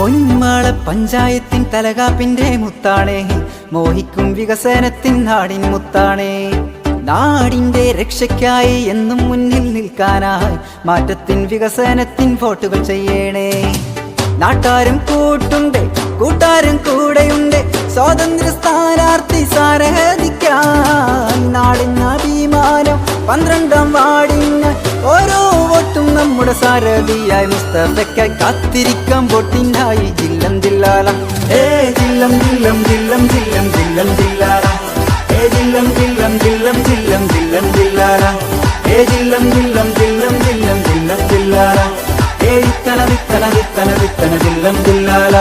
പൊന്മാള പഞ്ചായത്തിൻ തലകാപ്പിന്റെ മുത്താണേ, മോഹിക്കും വികസനത്തിൻ നാടിൻ മുത്താണേ. നാടിന്റെ രക്ഷയ്ക്കായി എന്നും മുന്നിൽ നിൽക്കാനായി മാറ്റത്തിൻ വികസനത്തിൻ വോട്ടുകൾ ചെയ്യണേ. നാട്ടാരും കൂട്ടുണ്ട്, കൂട്ടാരും കൂടെയുണ്ട്, സ്വാതന്ത്ര്യ സ്ഥാനാർത്ഥി സാരഥിക്കാൻ. നാടിന് അഭിമാനം 12ാം വാർഡിന് ഓരോ വോട്ടും നമ്മുടെ സാരഥിയായി മുസ്തഫയ്ക്കായി കാത്തിരിക്കാം വോട്ടിനായി. ജില്ലം ജില്ലാല ജില്ലം ജില്ലം ജില്ലം ജില്ലം ജില്ലം ജില്ലാല ജില്ലം ജില്ലം ജില്ലം ജില്ലം ജില്ലം ജില്ലാല ജില്ലം ജില്ലം ജില്ലം ജില്ലം ജില്ലം ജില്ലാല വിത്തന വിത്തന വിത്തന വിത്തന ജില്ലം ജില്ലാല.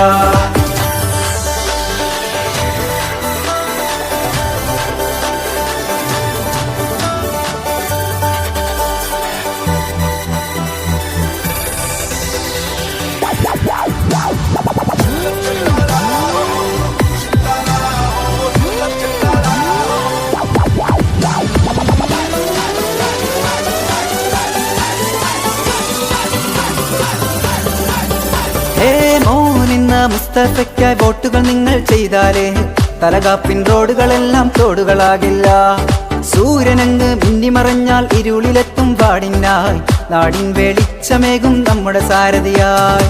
മോനിന്ന മുസ്തഫയ്ക്കായി വോട്ടുകൾ നിങ്ങൾ ചെയ്താലേ തലകാപ്പിൻ റോഡുകളെല്ലാം തോടുകളാകില്ല. സൂര്യനങ്ങ് മിന്നിമറഞ്ഞാൽ ഇരുളിലെത്തും വാടിനായി, നാടിൻ വെളിച്ചമേകും നമ്മുടെ സാരഥിയായി.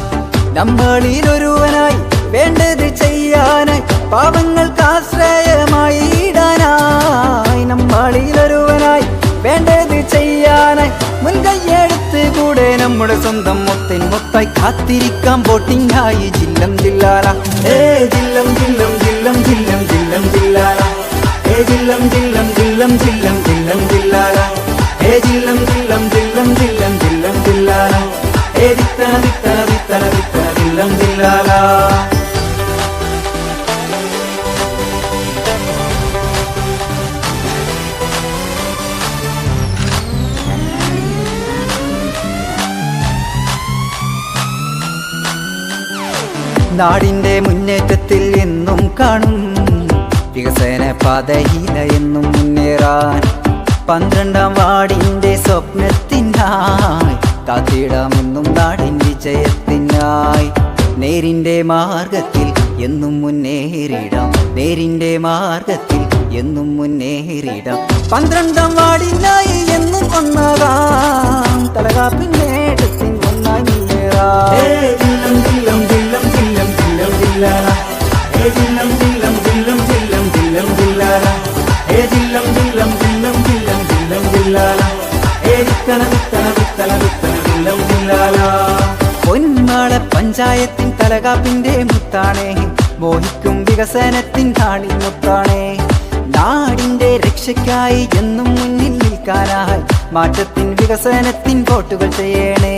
നമ്മളിലൊരുവനായി വേണ്ടത് ചെയ്യാനായി, പാവങ്ങൾക്ക് ആശ്രയമായി ഇടാനായി. നമ്മളിലൊരുവനായി വേണ്ടത് ചെയ്യാനായി, മുൻകൈയെടുത്ത് കൂടെ നമ്മുടെ സ്വന്തം മുത്തിൻ മുത്തായി കാത്തിരിക്കാം വോട്ടിങ്ങായി. ജില്ലം ജില്ലാല ജില്ലം ജില്ലം ജില്ലം ജില്ലം ജില്ലം ജില്ലാല ജില്ലം ജില്ലം ജില്ലം ജില്ലം ജില്ലം ജില്ലാല ജില്ലം ജില്ലം ജില്ലം ജില്ലം ജില്ലം ജില്ലാല വിത്തന വിത്തന വിത്തന വിത്തന ജില്ലം ജില്ലാല. നാടിന്റെ മുന്നേറ്റത്തിൽ എന്നും കാണും വികസന പാതയില എന്നും മുന്നേറാൻ. 12ാം വാർഡിന്റെ സ്വപ്നത്തിനായി കാത്തിടാമെന്നും നാടിൻ വിജയത്തിനായി. നേരിന്റെ മാർഗത്തിൽ എന്നും മുന്നേറിടാം, നേരിന്റെ മാർഗത്തിൽ എന്നും മുന്നേറിടാം. 12ാം വാർഡിനായി എന്നും ഒന്നാകാം, തലകാപ്പിൻ നേട്ടത്തിൻ ഒന്നായി മുന്നേറാം. ജില്ലം ജില്ലം ജില്ലം ജില്ലം ജില്ലം ജില്ലാല ജില്ലം ജില്ലം ജില്ലം ജില്ലം ജില്ലം ജില്ലാല ജില്ലം ജില്ലം ജില്ലം ജില്ലം ജില്ലം ജില്ലാല വിത്തന വിത്തന വിത്തന വിത്തന ജില്ലം ജില്ലാല. പൊന്മാള പഞ്ചായത്തിൻ തലകാപ്പിന്റെ മുത്താണേ, മോഹിക്കും വികസനത്തിൻ നാടിൻ മുത്താണേ. നാടിന്റെ രക്ഷയ്ക്കായി എന്നും മുന്നിൽ നിൽക്കാനായി മാറ്റത്തിൻ വികസനത്തിൻ വോട്ടുകൾ ചെയ്യണേ.